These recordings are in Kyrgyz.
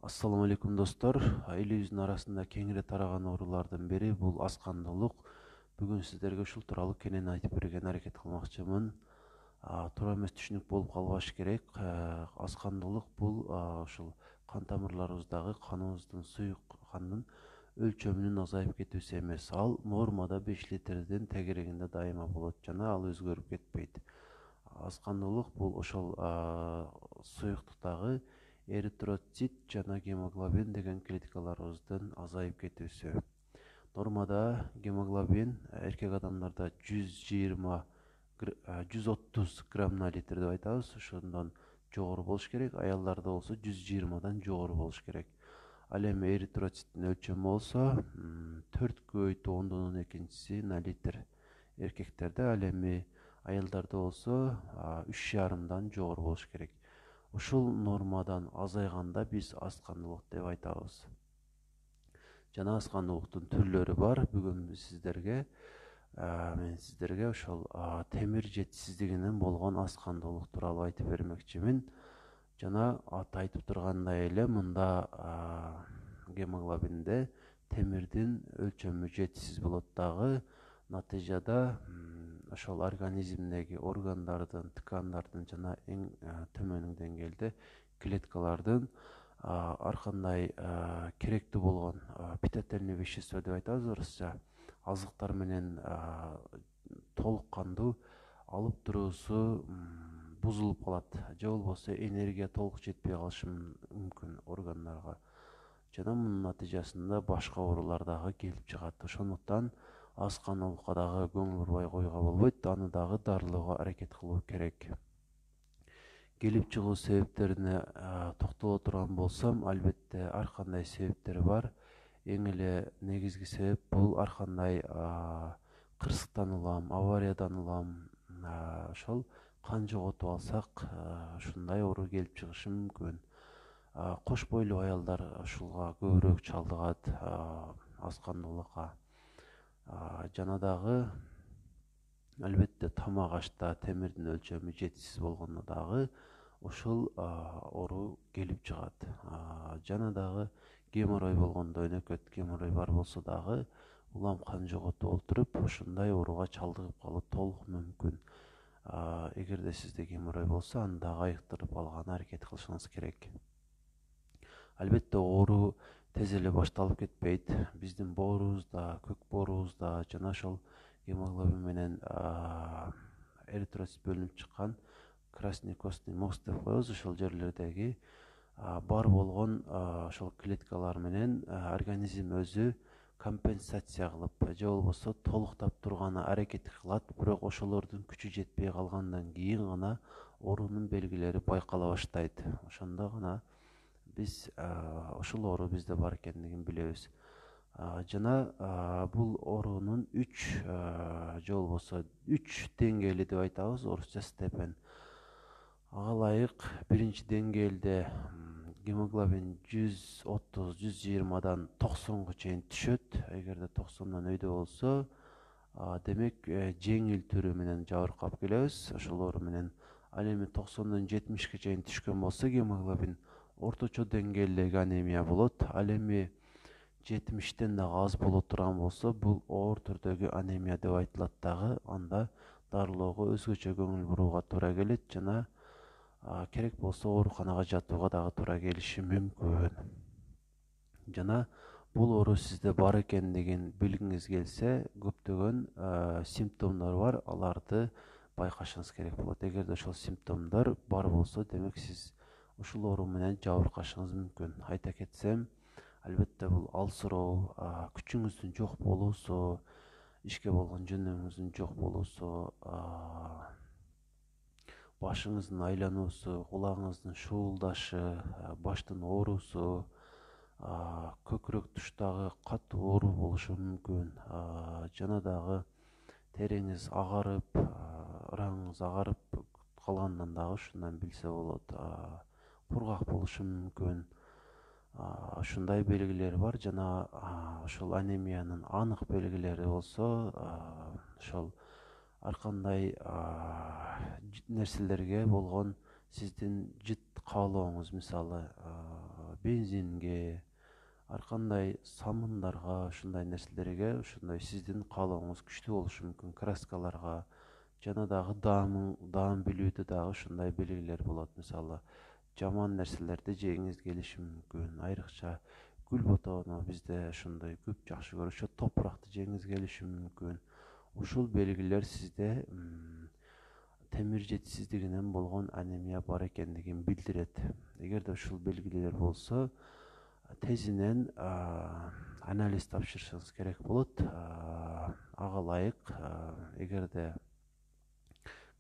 Assalamu алейкум достор. Элибиздин арасында кеңири тараган оорулардын бири бул аскандуулук. Бүгүн сиздерге ушул тууралуу кенен айтып берүүгө аракет кылмакчымын. Туура эмес түшүнүк болуп калбаш керек. Аскандуулук бул ушул кан тамырларыбыздагы каныбыздын суюк кандын өлчөмүнүн азайып кетүүсү эмес. Ал нормада 5 литрден тегерегинде дайыма болот жана ал өзгөрүп кетпейт. Аскандуулук бул ошол суюктуктагы эритроцит жана гемоглобин деген клеткаларыбыздын азайып кетүүсү. Нормада гемоглобин эркек адамдарда 130 грамм на литр деп айтабыз. Ошондон жогору болуш керек. Аялдарда болсо 120дан жогору болуш керек. Ал эми эритроциттин өлчөмү болсо 4,12 на литр эркектерде, ал эми аялдарда болсо 3,5дан жогору болуш керек. Ушул нормадан азайганда биз аскандуулук деп айтабыз. Жана аскандуулуктун түрлөрү бар. Бүгүн мен сиздерге ошол темир жетишсиздигинен болгон аскандуулук тууралуу айтып бермекчимин. Жана аты айтып тургандай эле мында гемоглобинде темирдин өлчөмү жетишсиз болот дагы. Натыйжада ошол организмдеги органдардын, ткандардын жана эң төмөн деңгээлде клеткалардын ар кандай керектүү болгон питательный вещество деп айтабыз орусча, азыктар менен толук кандуу алып туруусу бузулуп калат, же болбосо энергия толук жетпей калышы мүмкүн органдарга. Жана мунун натыйжасында башка оорулар дагы келип чыгат. Ошондуктан аскандуулукка дагы көңүл бурбай койууга болбойт, аны дагы дарылоого аракет кылуу керек. Келип чыгуу себептерине токтоло турган болсом, албетте ар кандай себептер бар. Эң эле негизги себеп бул ар кандай кырсыктан улам, авариядан улам, ошол кан жоготуп алсак, ушундай оору келип чыгышы мүмкүн. Кош бойлуу аялдар ушулга көбүрөөк чалдыгат, аскандуулукка. Жана дагы албетте тамак ашта темирдин өлчөмү жетишсиз болгондо дагы ушул оору келип чыгат. Жана дагы геморрой болгондо, өнөкөт геморрой бар болсо дагы улам кан жоготуп олтуруп ушундай ооруга чалдыгып калуу толук мүмкүн. Эгерде сизде геморрой болсо, аны дагы айыктырып алганы аракет кылышыңыз керек. Албетте оору тез эле башталып кетпейт. Биздин боорубузда, көк боорубузда жана ошол гемоглобин менен эритроцит бөлүнүп чыккан красный костный мозг деп коебуз. Ошол жерлердеги бар болгон ошол клеткалар менен организм өзү компенсация кылып, же болбосо толуктап турганы аракет кылат, бирок ошолордун күчү жетпей калгандан кийин гана оорунун белгилери байкала баштайт. Ошондо гана биз ушул оору бизде бар экендигин билебиз. Жана бул оорунун 3 же болбосо 3 деңгээли деп айтабыз, орусча степень. Ага ылайык биринчи деңгээлде гемоглобин 130-120дан 90га чейин түшөт. Эгерде 90дан өйдө болсо, демек жеңил түрү менен жабыркап келебиз ошол оору менен. Ал эми 90дан 70ге чейин түшкөн болсо гемоглобин, орточо деңгээлдеги анемия болот. Ал эми 70тен дагы аз боло турган болсо, бул оор түрдөгү анемия деп айтылат дагы. Анда дарылоого өзгөчө көңүл бурууга туура келет жана керек болсо ооруканага жатууга дагы туура келиши мүмкүн. Жана бул оору сизде бар экендигин билгиңиз келсе, көптөгөн симптомдор бар, аларды байкашыңыз керек болот. Эгерде ошол симптомдор бар болсо, демек сиз ушул оору менен жабыркашыңыз мүмкүн. Айта кетсем, албетте бул алсыроо, күчүңүздүн жок болуусу, ишке болгон жөндөмүңүздүн жок болуусу, башыңыздын айлануусу, кулагыңыздын шуулдашы, баштын оорусу, көкүрөк туштагы катуу оору болушу мүмкүн. Жана дагы тереңиз агарып, ыраңыңыз агарып калгандан дагы ушундан билсе болот. Кургак болушу мүмкүн. Ушундай белгилери бар. Жана ошол анемиянын анык белгилери болсо, ошол ар кандай нерселерге болгон сиздин жыт каалооңуз, мисалы бензинге, ар кандай самындарга, ушундай нерселерге, ушундай сиздин каалооңуз күчтүү болушу мүмкүн. Краскаларга жана дагы даам билүүдө дагы ушундай белгилер болот. Мисалы, жаман нерселерди жегиңиз келиши мүмкүн. Айрыкча гүл ботоону бизде ошондой көп жакшы көрүшөт. Топуракты жегиңиз келиши мүмкүн. Ушул белгилер сизде темир жетишсиздигинен болгон анемия бар экендигин билдирет. Эгерде ушул белгилер болсо, тезинен анализ тапшырышыңыз керек болот. Ага ылайык, эгерде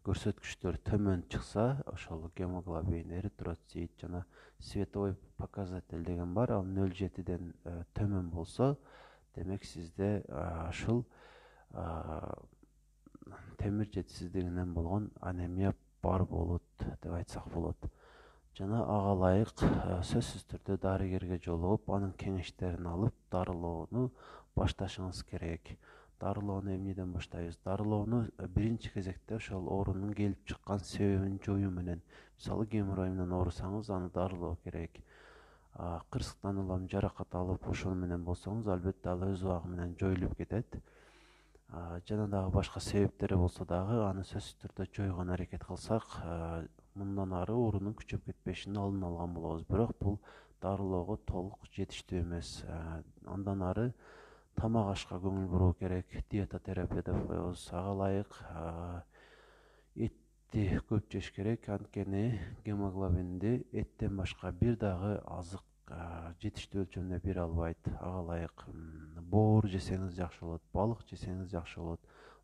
көрсөткүчтөр төмөн чыкса, ошол гемоглобин, эритроцит жана световой показатель деген бар. Ал 0,7ден төмөн болсо, демек сизде ушул темир жетишсиздигинен болгон анемия бар болот деп айтсак болот. Жана ага ылайык сөзсүз түрдө дарыгерге жолугуп, анын кеңештерин алып, дарылоону башташыңыз керек. Дарылоону эмнеден баштайбыз? Дарылоону биринчи кезекте ошол оорунун келип чыккан себебин жоюу менен. Мисалы, геморрой менен оорусаңыз, аны дарылоо керек. Кырсыктан улам жаракат алып, ошону менен болсоңуз, албетте ал өз убагы менен жоюлуп кетет. Жана дагы башка себептери болсо дагы, аны сөзсүз түрдө жойгон аракет кылсак, мындан ары оорунун күчөп кетпешинин алдын алган болобуз. Бирок бул дарылоого толук жетиштүү эмес. Андан ары тамак ашка көңүл буруу керек. Диета терапия деп коебуз. Ага ылайык этти көп жеш керек. Анткени гемоглобинди эттен башка бир дагы азык жетиштүү өлчөмдө бере албайт. Ага ылайык боор жесеңиз жакшы болот, балык жесеңиз жакшы болот,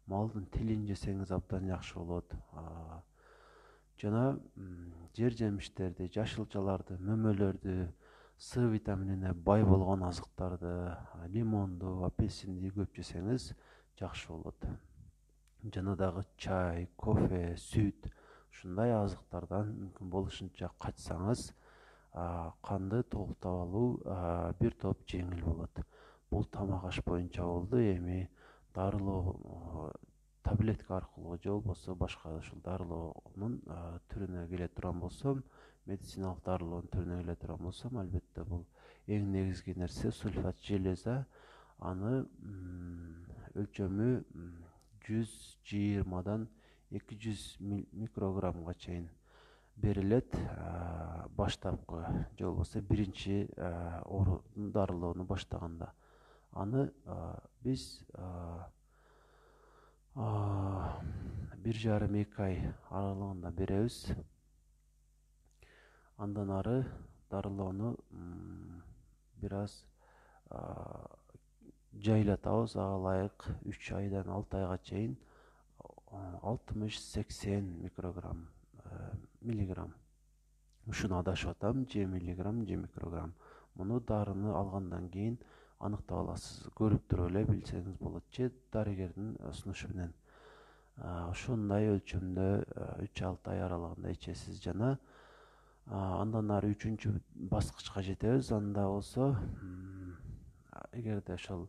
малдын тилин жесеңиз абдан жакшы болот. Жана жер жемиштерди, жашылчаларды, мөмөлөрдү, С витаминине бай болгон азыктарды, лимонду, апельсинди көп жесеңиз жакшы болот. Жана дагы чай, кофе, сүт, ушундай азыктардан мүмкүн болушунча качсаңыз, канды толуктап алуу бир топ жеңил болот. Бул тамак аш боюнча болду. Эми дарылоо таблетка аркылуу же болбосо башка ушул дарылоонун түрүнө келе турган болсом, медициналык дарылоонун түрүнө келе турган болсом, албетте бул эң негизги нерсе сульфат железа. Аны өлчөмү 120дан 200 микрограммга чейин берилет. Баштапкы же болбосо биринчи оорунун дарылоону баштаганда. Аны биз 1,5-2 ай аралыгында беребиз. Андан ары дарылоону бир аз жайлатабыз. Ага ылайык 3 айдан 6 айга чейин 60-80 миллиграмм. Ушуну адашып атам, же миллиграмм, же микрограмм. Муну дарыны алгандан кийин аныктап аласыз. Көрүп туруп эле билсеңиз болот, же дарыгердин сунушу менен. Ошондой өлчөмдө 3-6 ай аралыгында ичесиз. Жана андан ары 3-чү баскычка жетебиз. Анда болсо, эгерде ошол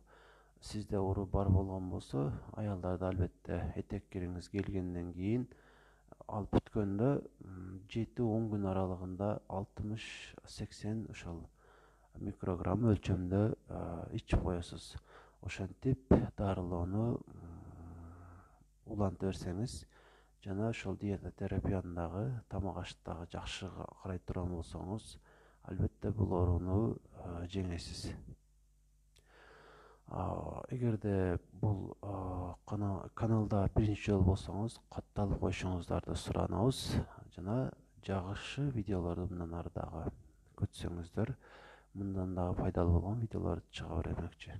сизде оору бар болгон болсо, аялдарда албетте этек кириңиз келгенден кийин, ал бүткөндө 7-10 күн аралыгында 60-80 ошол микрограмм өлчөмдө ичип коесуз. Ошентип дарылоону уланта берсеңиз, жана ошол диета терапияны дагы, тамак ашты дагы жакшы карай турган болсоңуз, албетте бул ооруну жеңесиз. Эгерде бул каналда биринчи жолу болсоңуз, катталып коюшуңуздарды суранабыз. Жана жакшы видеолорду мындан ары дагы күтсөңүздөр. Мындан дагы пайдалуу болгон видеолор чыга бермекчи.